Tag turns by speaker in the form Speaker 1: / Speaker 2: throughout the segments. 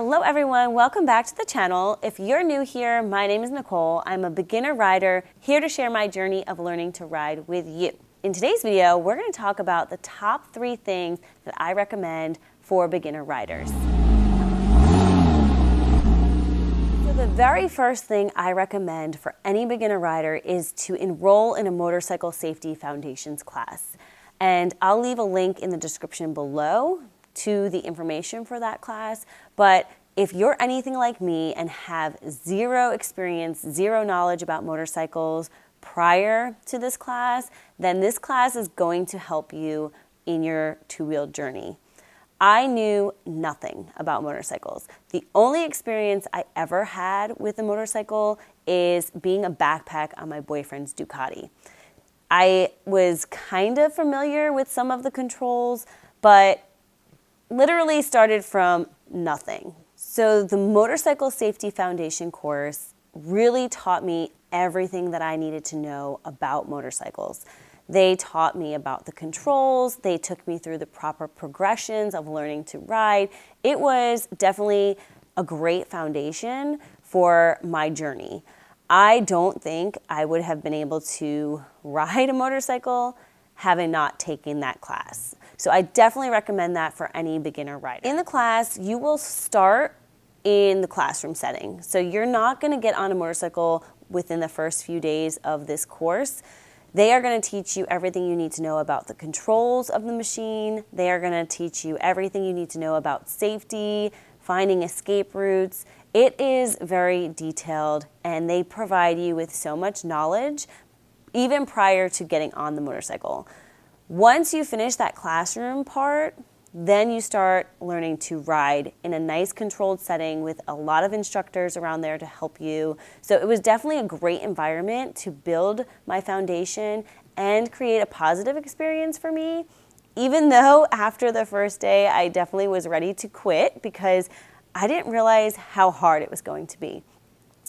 Speaker 1: Hello everyone, welcome back to the channel. If you're new here, my name is Nicole. I'm a beginner rider here to share my journey of learning to ride with you. In today's video, we're going to talk about the top 3 things that I recommend for beginner riders. So the very first thing I recommend for any beginner rider is to enroll in a motorcycle safety foundations class. And I'll leave a link in the description below to the information for that class. But if you're anything like me and have zero experience, zero knowledge about motorcycles prior to this class, then this class is going to help you in your two-wheeled journey. I knew nothing about motorcycles. The only experience I ever had with a motorcycle is being a backpack on my boyfriend's Ducati. I was kind of familiar with some of the controls, but literally started from nothing. So the Motorcycle Safety Foundation course really taught me everything that I needed to know about motorcycles. They taught me about the controls. They took me through the proper progressions of learning to ride. It was definitely a great foundation for my journey. I don't think I would have been able to ride a motorcycle having not taken that class. So I definitely recommend that for any beginner rider. In the class, you will start in the classroom setting. So you're not going to get on a motorcycle within the first few days of this course. They are going to teach you everything you need to know about the controls of the machine. They are going to teach you everything you need to know about safety, finding escape routes. It is very detailed, and they provide you with so much knowledge even prior to getting on the motorcycle. Once you finish that classroom part, then you start learning to ride in a nice controlled setting with a lot of instructors around there to help you. So it was definitely a great environment to build my foundation and create a positive experience for me, even though after the first day I definitely was ready to quit because I didn't realize how hard it was going to be.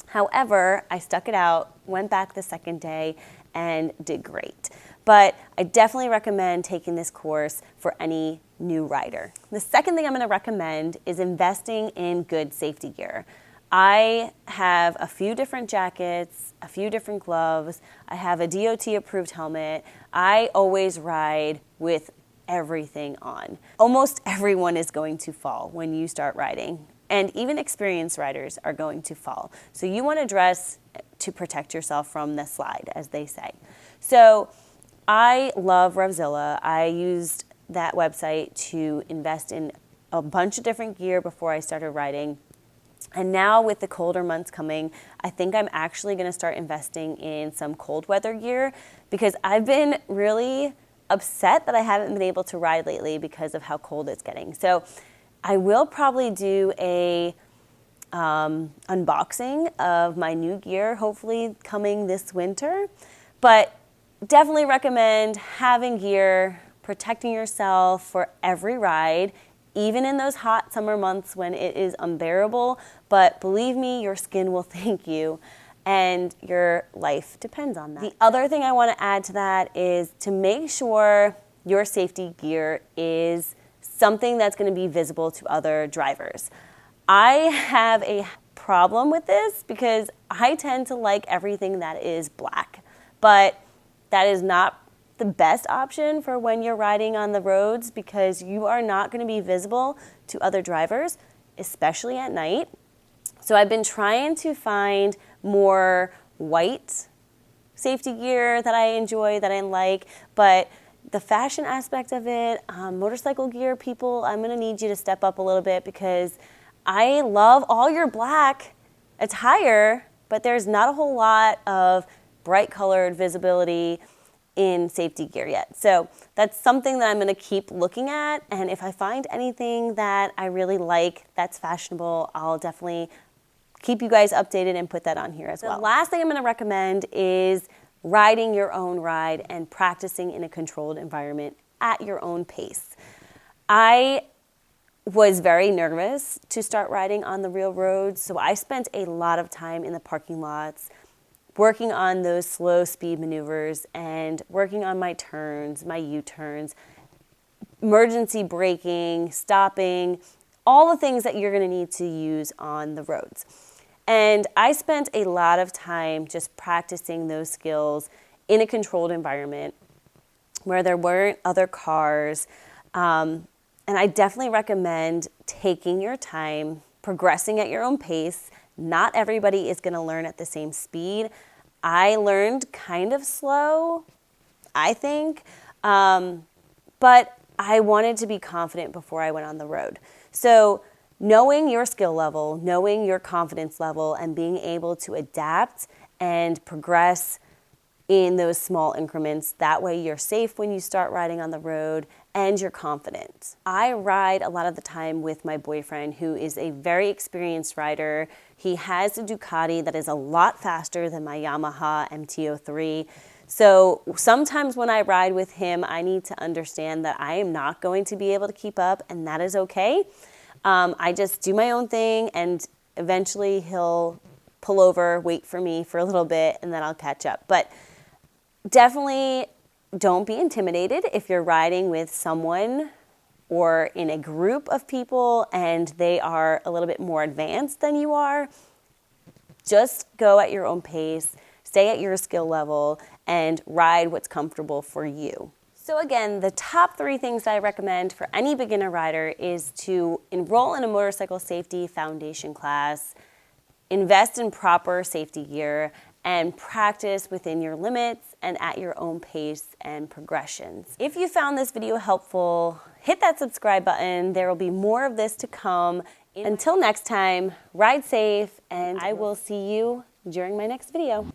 Speaker 1: However, I stuck it out, went back the second day, and did great. But I definitely recommend taking this course for any new rider. The second thing I'm going to recommend is investing in good safety gear. I have a few different jackets, a few different gloves. I have a DOT approved helmet. I always ride with everything on. Almost everyone is going to fall when you start riding, and even experienced riders are going to fall. So you want to dress to protect yourself from the slide, as they say. So I love Revzilla. I used that website to invest in a bunch of different gear before I started riding. And now with the colder months coming, I think I'm actually going to start investing in some cold weather gear because I've been really upset that I haven't been able to ride lately because of how cold it's getting. So I will probably do a unboxing of my new gear, hopefully coming this winter. But definitely recommend having gear, protecting yourself for every ride, even in those hot summer months when it is unbearable. But believe me, your skin will thank you, and your life depends on that. The other thing I want to add to that is to make sure your safety gear is something that's going to be visible to other drivers. I have a problem with this because I tend to like everything that is black, but that is not the best option for when you're riding on the roads because you are not going to be visible to other drivers, especially at night. So I've been trying to find more white safety gear that I enjoy, that I like, but the fashion aspect of it, motorcycle gear people, I'm going to need you to step up a little bit because I love all your black attire, but there's not a whole lot of bright colored visibility in safety gear yet. So that's something that I'm going to keep looking at. And if I find anything that I really like that's fashionable, I'll definitely keep you guys updated and put that on here as well. The last thing I'm going to recommend is riding your own ride and practicing in a controlled environment at your own pace. I was very nervous to start riding on the real roads, so I spent a lot of time in the parking lots working on those slow speed maneuvers and working on my turns, my U-turns, emergency braking, stopping, all the things that you're going to need to use on the roads. And I spent a lot of time just practicing those skills in a controlled environment where there weren't other cars. And I definitely recommend taking your time, progressing at your own pace. Not everybody is going to learn at the same speed. I learned kind of slow, I think, but I wanted to be confident before I went on the road. So knowing your skill level, knowing your confidence level, and being able to adapt and progress in those small increments, that way you're safe when you start riding on the road and you're confident. I ride a lot of the time with my boyfriend, who is a very experienced rider. He has a Ducati that is a lot faster than my Yamaha MT-03. So sometimes when I ride with him, I need to understand that I am not going to be able to keep up, and that is okay. I just do my own thing, and eventually he'll pull over, wait for me for a little bit, and then I'll catch up. But definitely don't be intimidated if you're riding with someone or in a group of people and they are a little bit more advanced than you are. Just go at your own pace, stay at your skill level, and ride what's comfortable for you. So again, the top 3 things I recommend for any beginner rider is to enroll in a motorcycle safety foundation class, invest in proper safety gear, and practice within your limits and at your own pace and progressions. If you found this video helpful, hit that subscribe button. There will be more of this to come. Until next time, ride safe, and I will see you during my next video.